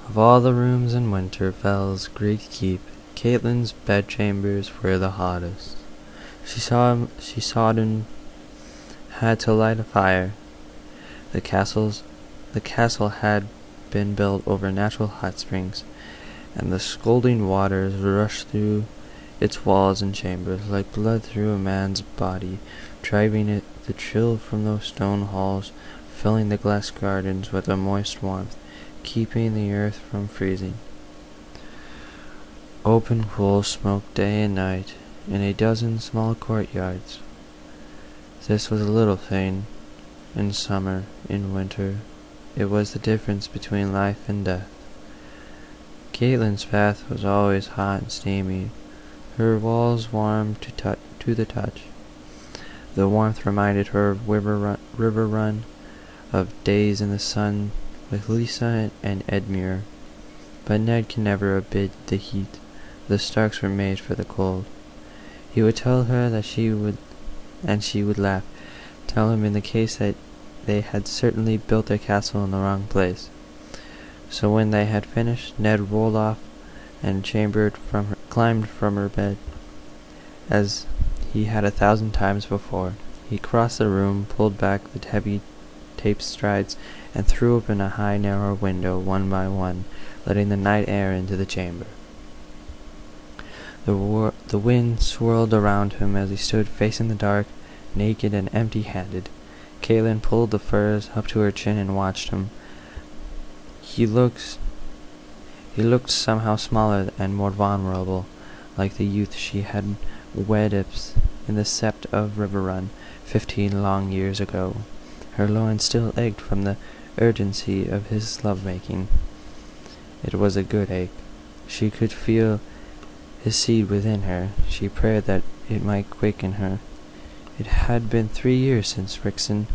Of all the rooms in Winterfell's great keep, Catelyn's bedchambers were the hottest. She Sodden had to light a fire. The castle had been built over natural hot springs, and the scalding waters rushed through its walls and chambers like blood through a man's body, driving the chill from those stone halls, filling the glass gardens with a moist warmth, keeping the earth from freezing. Open pools smoked day and night in a dozen small courtyards. This was a little thing. In summer, in winter, it was the difference between life and death. Catelyn's bath was always hot and steamy, her walls warm to the touch. The warmth reminded her of River Run, of days in the sun with Lisa and Edmure. But Ned can never abide the heat. The Starks were made for the cold. He would tell her that she would laugh, tell him in the case that they had certainly built their castle in the wrong place. So when they had finished, Ned rolled off and climbed from her bed, as he had 1,000 times before. He crossed the room, pulled back the heavy taped strides, and threw open a high narrow window one by one, letting the night air into the chamber. The wind swirled around him as he stood facing the dark, naked and empty-handed. Catelyn pulled the furs up to her chin and watched him. He looked somehow smaller and more vulnerable, like the youth she had wed in the sept of River Run 15 long years ago. Her loins still ached from the urgency of his love-making. It was a good ache. She could feel his seed within her. She prayed that it might quicken her. It had been 3 years since Rickon.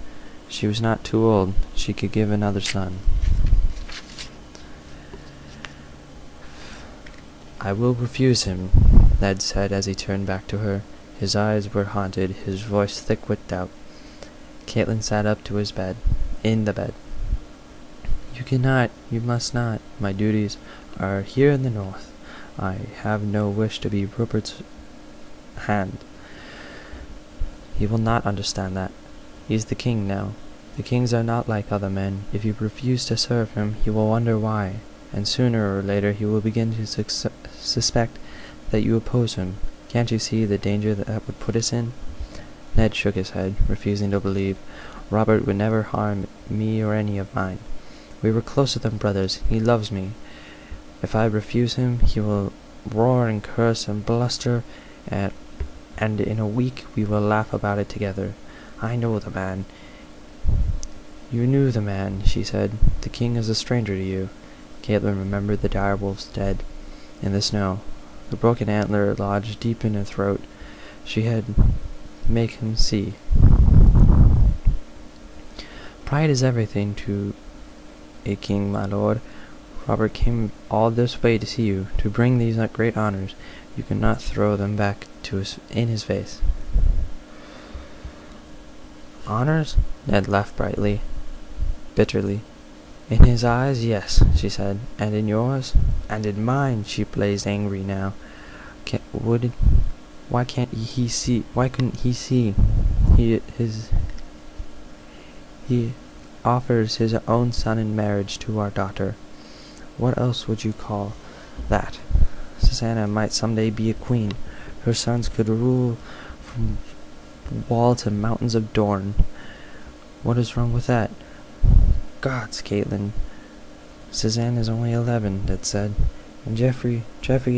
She was not too old. She could give another son. "I will refuse him," Ned said as he turned back to her. His eyes were haunted, his voice thick with doubt. Catelyn sat up to in the bed. "You cannot, you must not. My duties are here in the north. I have no wish to be Rupert's hand. He will not understand that. He is the king now. The kings are not like other men. If you refuse to serve him, he will wonder why, and sooner or later he will begin to suspect that you oppose him. Can't you see the danger that would put us in?" Ned shook his head, refusing to believe. "Robert would never harm me or any of mine. We were closer than brothers. He loves me. If I refuse him, he will roar and curse and bluster, and in a week we will laugh about it together. I know the man." "You knew the man," she said. "The king is a stranger to you." Catelyn remembered the direwolves dead in the snow, the broken antler lodged deep in her throat. She had make him see. "Pride is everything to a king, my lord. Robert came all this way to see you, to bring these great honors. You cannot throw them back in his face." "Honors?" Ned laughed bitterly. "In his eyes, yes," she said. "And in yours?" "And in mine." She blazed angry now. Why couldn't he see? He offers his own son in marriage to our daughter. What else would you call that? Susanna might someday be a queen. Her sons could rule from wall to mountains of Dorne. What is wrong with that?" "Gods, Catelyn. Susanna is only 11, Ned said. "And Geoffrey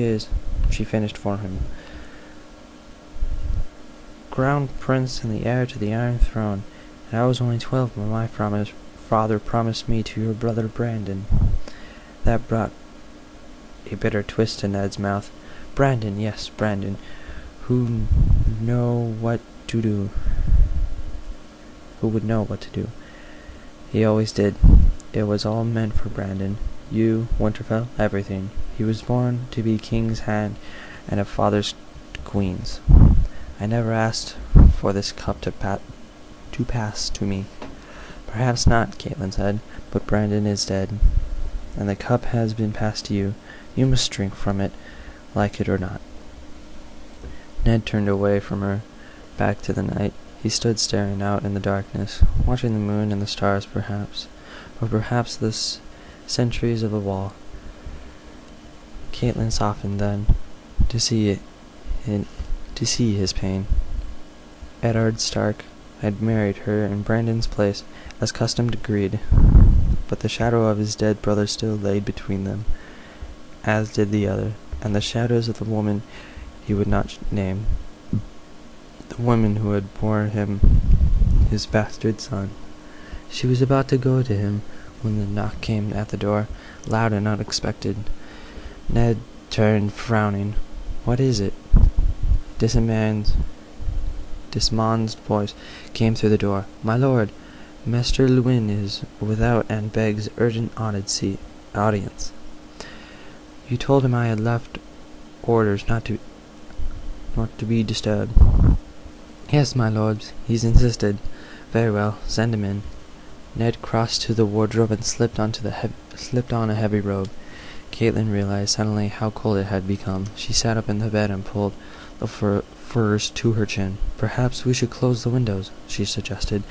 is," she finished for him, "crown prince and the heir to the Iron Throne. And I was only 12 when my father promised me to your brother Brandon." That brought a bitter twist to Ned's mouth. "Brandon, yes, Brandon, who would know what to do. He always did. It was all meant for Brandon. You, Winterfell, everything. He was born to be king's hand and a father's queen's. I never asked for this cup to pass to me. Perhaps not, Caitlin said, but Brandon is dead, and the cup has been passed to you. You must drink from it, like it or not. Ned turned away from her, back to the night. He stood staring out in the darkness, watching the moon and the stars perhaps, or perhaps the sentries of the wall. Caitlin softened then, to see his pain. Eddard Stark had married her in Brandon's place, as custom decreed, but the shadow of his dead brother still lay between them, as did the other, and the shadows of the woman he would not name, the woman who had borne him his bastard son. She was about to go to him when the knock came at the door, loud and unexpected. Ned turned, frowning. "What is it?" Desmond's voice came through the door. "My lord, Master Lewin is without and begs urgent audience. You told him I had left orders not to be disturbed." "Yes, my lords, he's insisted." "Very well, send him in." Ned crossed to the wardrobe and slipped on a heavy robe. Caitlin realized suddenly how cold it had become. She sat up in the bed and pulled the furs to her chin. "Perhaps we should close the windows," she suggested.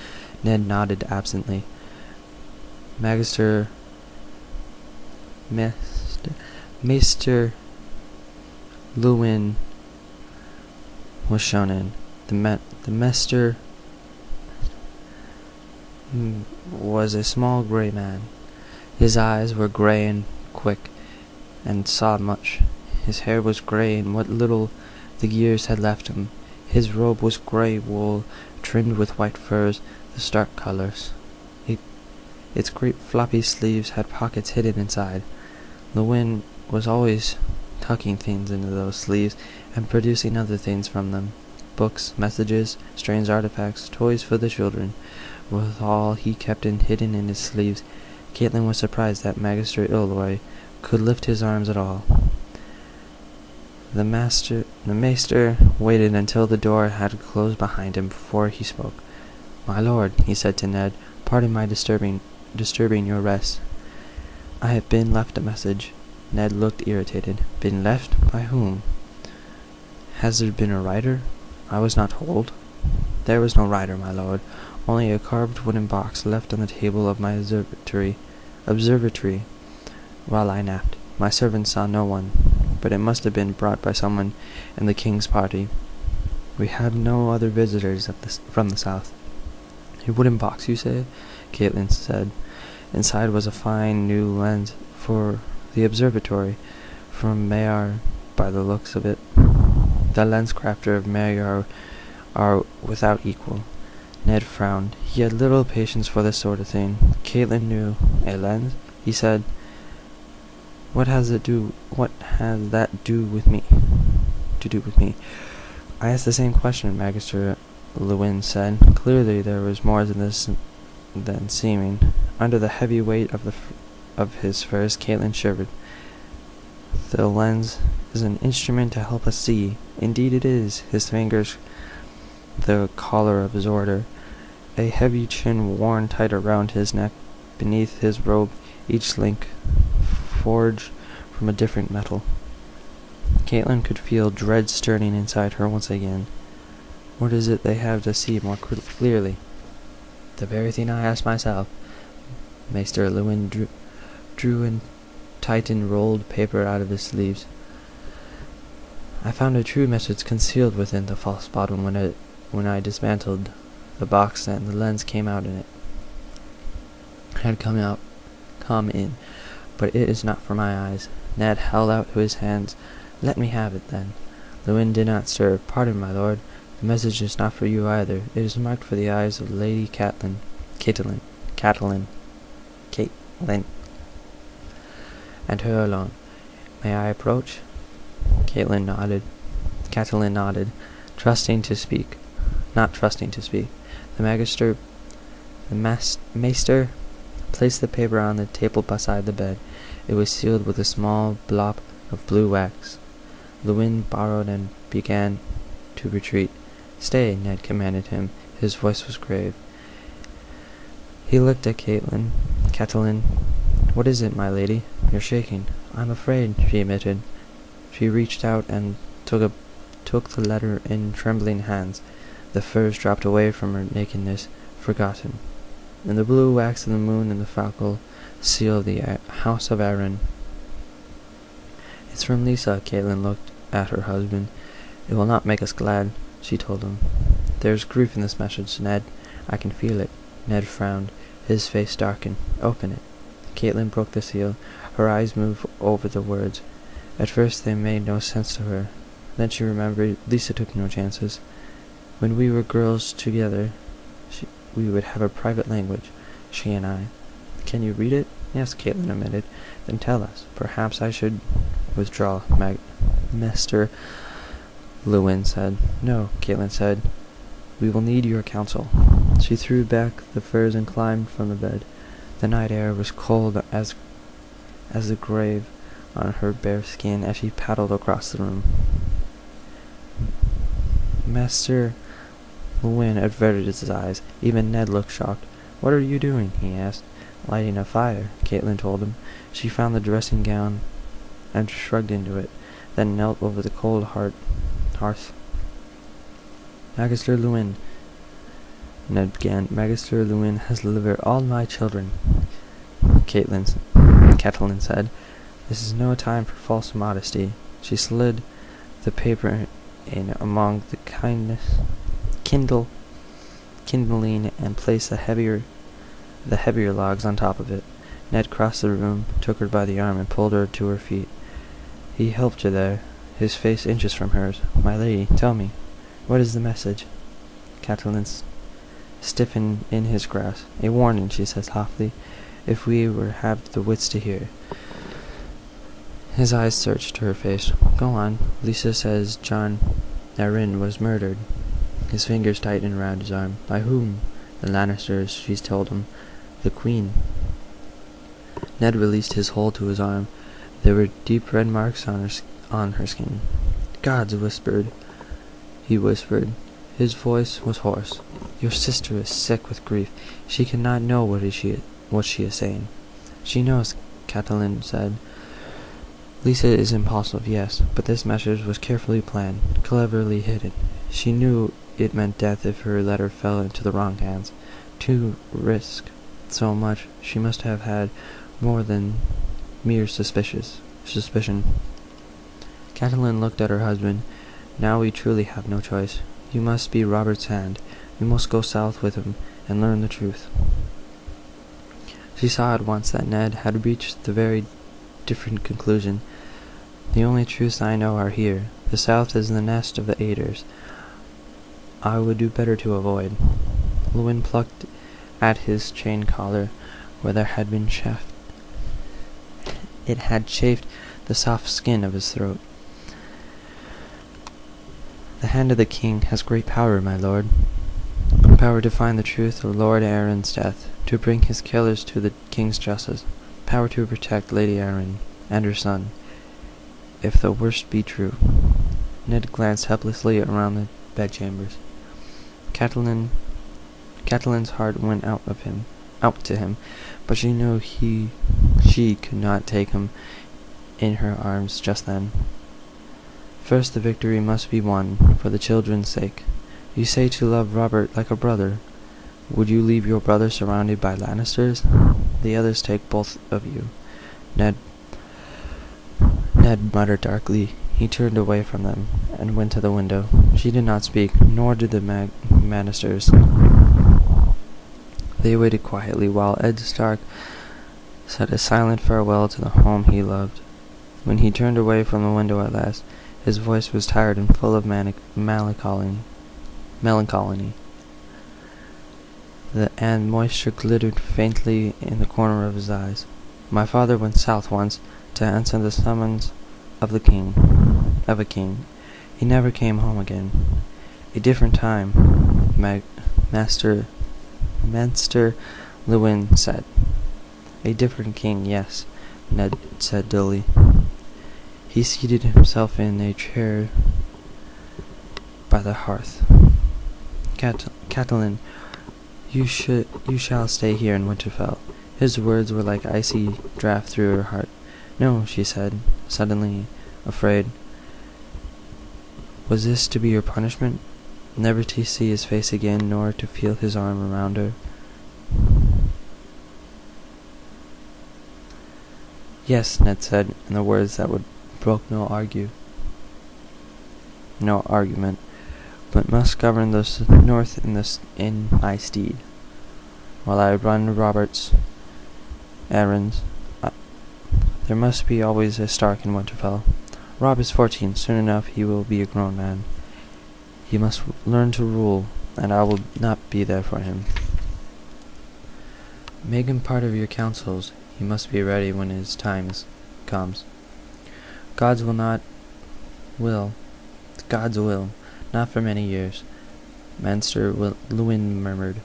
Ned nodded absently. Maester Lewin was shown in. The maester was a small grey man. His eyes were grey and quick, and saw much. His hair was grey in what little the years had left him. His robe was grey wool, trimmed with white furs, the Stark colours. Its great floppy sleeves had pockets hidden inside. Lewin was always tucking things into those sleeves, and producing other things from them. Books, messages, strange artifacts, toys for the children. With all he kept hidden in his sleeves. Caitlin was surprised that Magister Ilroy could lift his arms at all. The maester waited until the door had closed behind him before he spoke. "My lord," he said to Ned, "pardon my disturbing your rest. I have been left a message." Ned looked irritated. "Been left? By whom? Has there been a rider? I was not told." "There was no rider, my lord, only a carved wooden box left on the table of my observatory while I napped. My servants saw no one, but it must have been brought by someone in the king's party. We have no other visitors from the south." "A wooden box, you say?" Caitlin said. Inside was a fine new lens for the observatory, from Mayar, by the looks of it. The lenscrafter of Mayar are without equal. Ned frowned. He had little patience for this sort of thing. Caitlin knew. "A lens?" he said. What has that do with me? "I asked the same question," Magister Lewin said. Clearly there was more to this than seeming. Under the heavy weight of his furs, Caitlin shivered. "The lens is an instrument to help us see." "Indeed it is." His fingers the collar of his order, a heavy chin worn tight around his neck. Beneath his robe, each link forged from a different metal. Caitlin could feel dread stirring inside her once again. What is it they have to see more clearly? "The very thing I asked myself." Maester Lewin drew and tightened rolled paper out of his sleeves. "I found a true message concealed within the false bottom when I dismantled the box, and the lens came out in it. Had come in, but it is not for my eyes." Ned held out his hands. "Let me have it, then." Lewin did not stir. "Pardon, my lord. The message is not for you either. It is marked for the eyes of Lady Catelyn, and her alone. May I approach?" Catelyn nodded, not trusting to speak. The maester placed the paper on the table beside the bed. It was sealed with a small blob of blue wax. Lewin borrowed and began to retreat. "Stay," Ned commanded him. His voice was grave. He looked at Caitlin. Catelyn, what is it, my lady? You're shaking. I'm afraid, she admitted. She reached out and took the letter in trembling hands. The furs dropped away from her nakedness, forgotten. In the blue wax of the moon and the falcon seal of the house of Arryn. It's from Lisa. Caitlin looked at her husband. It will not make us glad, she told him. There's grief in this message, Ned. I can feel it. Ned frowned. His face darkened. Open it. Caitlin broke the seal. Her eyes moved over the words. At first they made no sense to her. Then she remembered Lisa took no chances. When we were girls together, we would have a private language, she and I. Can you read it? Yes, Caitlin admitted. Then tell us. Perhaps I should withdraw, Master Luwin said. No, Caitlin said. We will need your counsel. She threw back the furs and climbed from the bed. The night air was cold as the grave on her bare skin as she paddled across the room. Master Luwin averted his eyes. Even Ned looked shocked. What are you doing? He asked. Lighting a fire, Caitlin told him. She found the dressing gown and shrugged into it, then knelt over the cold hearth. Magister Luwin, Ned began. Magister Luwin has delivered all my children, Catelyn said. This is no time for false modesty. She slid the paper in among the kindling and placed the heavier logs on top of it. Ned crossed the room, took her by the arm, and pulled her to her feet. He helped her there, his face inches from hers. My lady, tell me, what is the message? Catelyn stiffened in his grasp. A warning, she said softly, if we were have the wits to hear. His eyes searched her face. Go on. Lisa says Jon Arryn was murdered. His fingers tightened around his arm. By whom? The Lannisters, she told him. The Queen. Ned released his hold to his arm. There were deep red marks on her skin. Gods, he whispered. His voice was hoarse. Your sister is sick with grief. She cannot know what she is saying. She knows, Catelyn said. Lisa is impulsive, yes, but this message was carefully planned, cleverly hidden. She knew it meant death if her letter fell into the wrong hands. To risk so much, she must have had more than mere suspicion. Catelyn looked at her husband. Now we truly have no choice. You must be Robert's hand. We must go south with him and learn the truth. She saw at once that Ned had reached the very different conclusion. The only truths I know are here. The south is the nest of the Aeders. I would do better to avoid. Luwin plucked at his chain collar, where there had been chaff. It had chafed the soft skin of his throat. The hand of the king has great power, my lord. Power to find the truth of Lord Arryn's death, to bring his killers to the king's justice. Power to protect Lady Arryn and her son, if the worst be true. Ned glanced helplessly around the bedchambers. Catelyn's heart went out to him, but she knew she could not take him in her arms just then. First the victory must be won, for the children's sake. You say to love Robert like a brother. Would you leave your brother surrounded by Lannisters? The others take both of you. Ned muttered darkly. He turned away from them and went to the window. She did not speak, nor did the Lannisters. They waited quietly while Ed Stark said a silent farewell to the home he loved. When he turned away from the window at last, his voice was tired and full of melancholy. And moisture glittered faintly in the corner of his eyes. My father went south once to answer the summons of a king. He never came home again. A different time, Master Luwin said. A different king, yes, Ned said dully. He seated himself in a chair by the hearth. Catelyn, You shall stay here in Winterfell." His words were like icy draught through her heart. "No," she said, suddenly afraid. Was this to be your punishment? Never to see his face again, nor to feel his arm around her? "Yes," Ned said, in the words that would brook no argument, "but must govern the north in my stead, while I run Robert's errands. There must be always a Stark in Winterfell. Rob is 14. Soon enough he will be a grown man. He must learn to rule, and I will not be there for him. Make him part of your councils. He must be ready when his time comes. God's will, not for many years." Master Luwin murmured.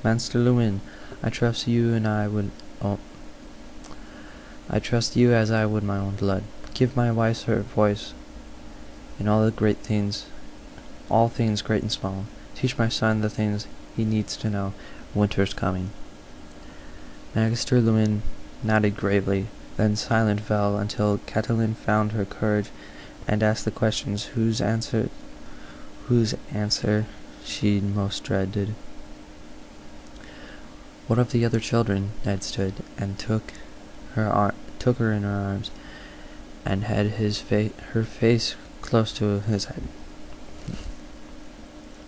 "Master Luwin, I trust you as I would my own blood. Give my wife her voice in all things great and small. Teach my son the things he needs to know. Winter's coming." Master Luwin nodded gravely, then silence fell until Catelyn found her courage and asked the questions whose answer she most dreaded. "What of the other children?" Ned stood and took her in her arms, and had her face close to his head.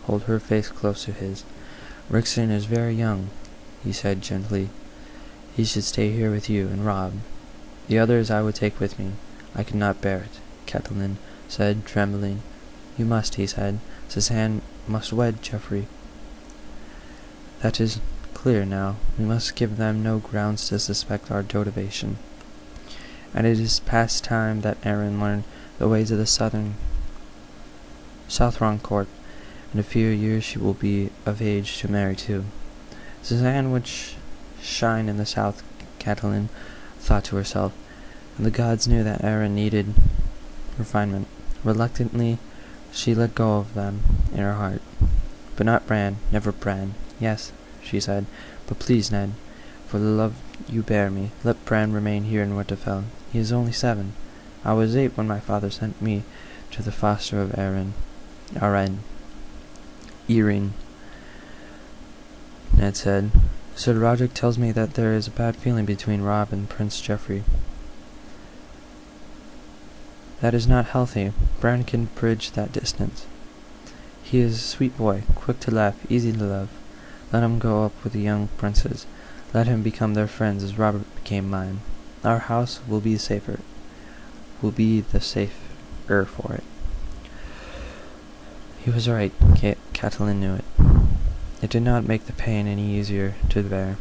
Hold her face close to his. "Rickon is very young," he said gently. "He should stay here with you and Rob. The others I would take with me. I could not bear it," Catelyn said, trembling. "You must," he said. "Césain must wed Joffrey. That is clear now. We must give them no grounds to suspect our devotion. And it is past time that Arryn learn the ways of the Southron court. In a few years she will be of age to marry too. Césain would shine in the south," Catelyn thought to herself, and the gods knew that Arryn needed refinement. Reluctantly, she let go of them in her heart. "But not Bran, never Bran." "Yes," she said, "but please, Ned, for the love you bear me, let Bran remain here in Winterfell. He is only 7. I was 8 when my father sent me to the foster of Arryn, Ned said. "Sir Roderick tells me that there is a bad feeling between Rob and Prince Joffrey. That is not healthy. Bran can bridge that distance. He is a sweet boy, quick to laugh, easy to love. Let him grow up with the young princes. Let him become their friends as Robert became mine. Our house will be the safer for it." He was right. Catelyn knew it. It did not make the pain any easier to bear.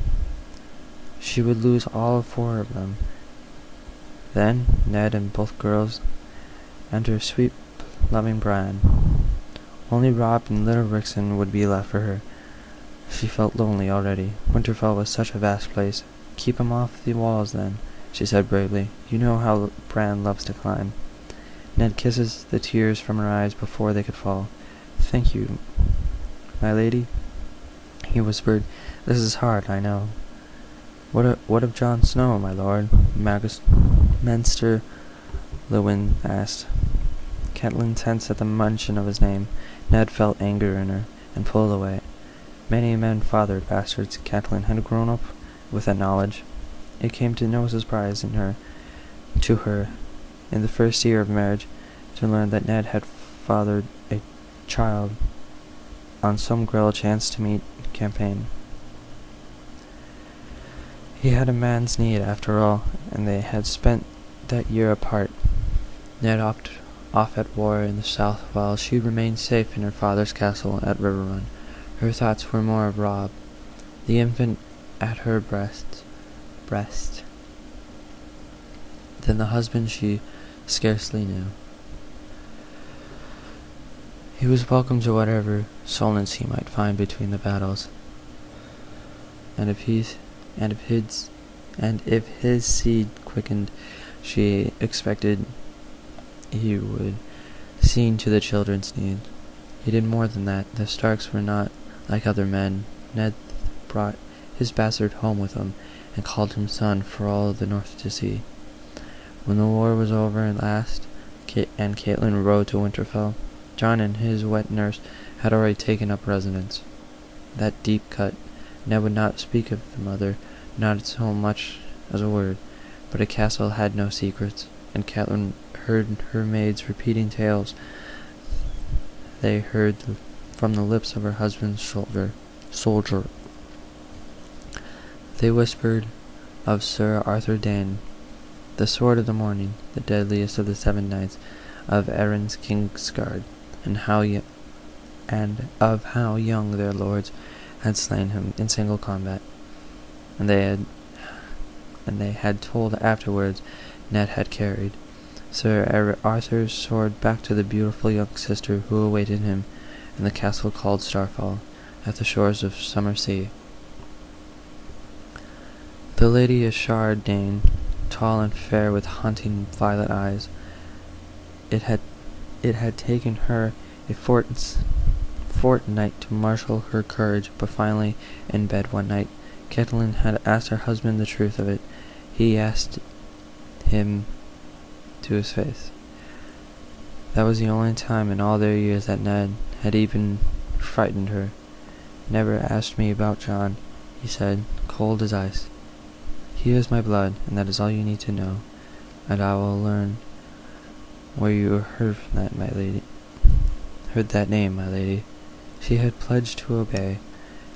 She would lose all 4 of them. Then Ned and both girls, and her sweet, loving Bran. Only Rob and little Rickon would be left for her. She felt lonely already. Winterfell was such a vast place. "Keep him off the walls, then," she said bravely. "You know how Bran loves to climb." Ned kisses the tears from her eyes before they could fall. "Thank you, my lady," he whispered. "This is hard, I know." What of Jon Snow, my lord?" Master Luwin asked. Catelyn tensed at the mention of his name. Ned felt anger in her, and pulled away. Many men fathered bastards. Catelyn had grown up with that knowledge. It came to no surprise to her, in the first year of marriage, to learn that Ned had fathered a child on some Grell chance-to-meet campaign. He had a man's need, after all, and they had spent that year apart. Ned off at war in the south, while she remained safe in her father's castle at Riverrun. Her thoughts were more of Rob, the infant at her breast, than the husband she scarcely knew. He was welcome to whatever solace he might find between the battles, and if his seed quickened, she expected he would see to the children's needs. He did more than that. The Starks were not like other men Ned brought his bastard home with him, and called him son for all the north to see. When the war was over at last, and Caitlin rode to Winterfell, John and his wet nurse had already taken up residence. That deep cut, Ned would not speak of the mother, not so much as a word, but a castle had no secrets, and Caitlin heard her maids repeating tales they heard from the lips of her husband's soldier. They whispered of Sir Arthur Dane, the sword of the morning, the deadliest of the 7 knights of Erin's Kingsguard, and of how young their lords had slain him in single combat, and they had told afterwards Ned had carried Sir Arthur's sword back to the beautiful young sister who awaited him in the castle called Starfall, at the shores of Summer Sea. The Lady Ashard Dane, tall and fair with haunting violet eyes, it had taken her a fortnight to marshal her courage, but finally, in bed one night, Catelyn had asked her husband the truth of it. He asked him to his face. That was the only time in all their years that Ned had even frightened her. "Never asked me about John," he said, cold as ice. "He is my blood, and that is all you need to know. And I will learn where you heard that, my lady. Heard that name, my lady." She had pledged to obey.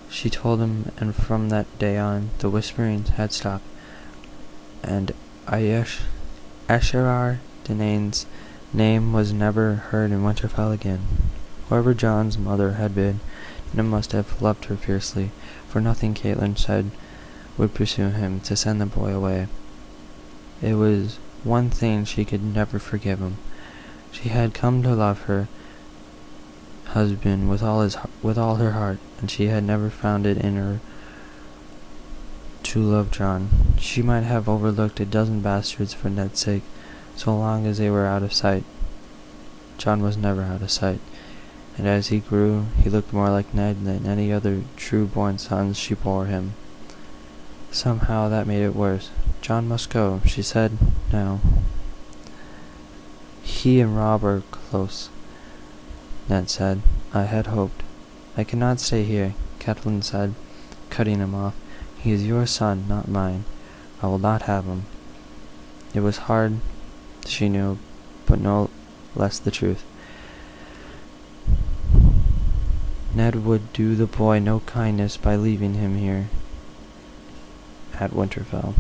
She told him, and from that day on, the whisperings had stopped, and Ashar Danane's name was never heard in Winterfell again. Whoever John's mother had been, Ned must have loved her fiercely, for nothing Caitlin said would pursue him to send the boy away. It was one thing she could never forgive him. She had come to love her husband with all her heart, and she had never found it in her to love John. She might have overlooked a dozen bastards for Ned's sake, so long as they were out of sight. John was never out of sight, and as he grew, he looked more like Ned than any other true-born sons she bore him. Somehow that made it worse. John must go, she said, now. "He and Robb are close," Ned said. "I had hoped." "I cannot stay here," Catelyn said, cutting him off. "He is your son, not mine. I will not have him." It was hard, she knew, but no less the truth. Ned would do the boy no kindness by leaving him here at Winterfell.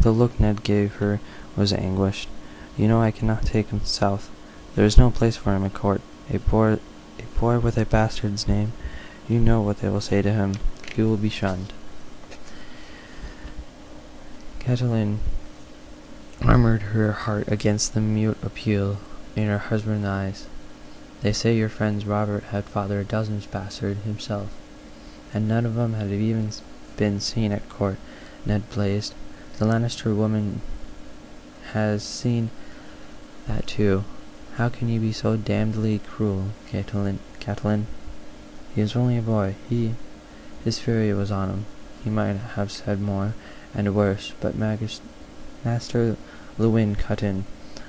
The look Ned gave her was anguished. "You know I cannot take him south. There is no place for him at court. A boy with a bastard's name. You know what they will say to him. He will be shunned." Catelyn armored her heart against the mute appeal in her husband's eyes. "They say your friend Robert had fathered a dozen bastards himself, and none of them had even been seen at court," Ned blazed. "The Lannister woman has seen that too. How can you be so damnedly cruel, Catelyn? He is only a boy. His fury was on him. He might have said more, and worse, but Master Luwin cut in.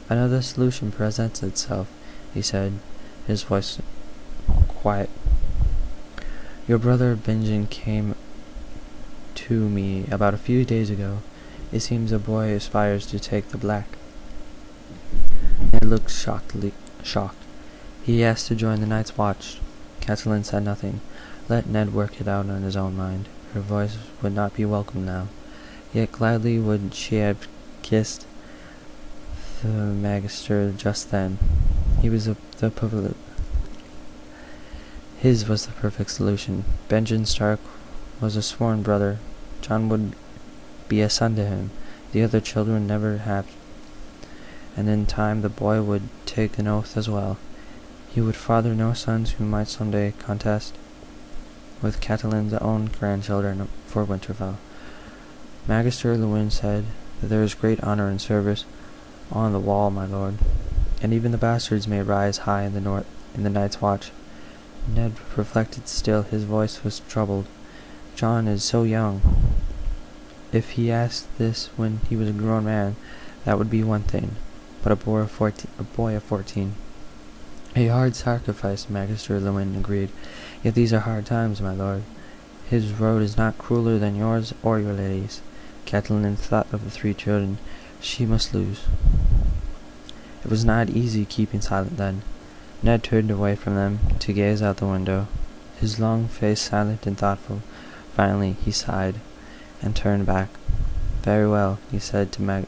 "Another solution presents itself," he said, his voice quiet. "Your brother Benjen came to me about a few days ago. It seems a boy aspires to take the Black." Ned looked shocked. "He asked to join the Night's Watch." Catelyn said nothing. Let Ned work it out on his own mind. Her voice would not be welcome now. Yet gladly would she have kissed the Magister just then. His was the perfect solution. Benjen Stark was a sworn brother. John would be a son to him. The other children never have. And in time the boy would take an oath as well. He would father no sons who might someday contest with Catelyn's own grandchildren for Winterfell. Magister Luwin said that there is great honor and service on the wall, my lord, and even the bastards may rise high in the Night's Watch. Ned reflected still. His voice was troubled. John is so young. If he asked this when he was a grown man, that would be one thing. But a boy of 14. A hard sacrifice, Magister Lewin agreed. Yet these are hard times, my lord. His road is not crueler than yours or your lady's. Catelyn thought of the 3 children she must lose. It was not easy keeping silent then. Ned turned away from them to gaze out the window, his long face silent and thoughtful. Finally he sighed, and turned back. "Very well," he said to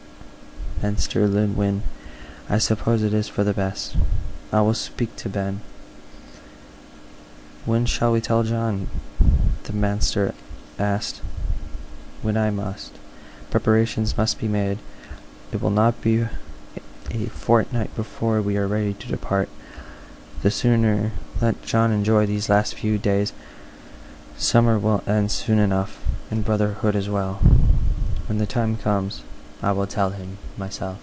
Master Lewin. "I suppose it is for the best. I will speak to Ben." "When shall we tell John?" the master asked. "When I must. Preparations must be made. It will not be a fortnight before we are ready to depart. The sooner let John enjoy these last few days. Summer will end soon enough, and brotherhood as well. When the time comes, I will tell him myself."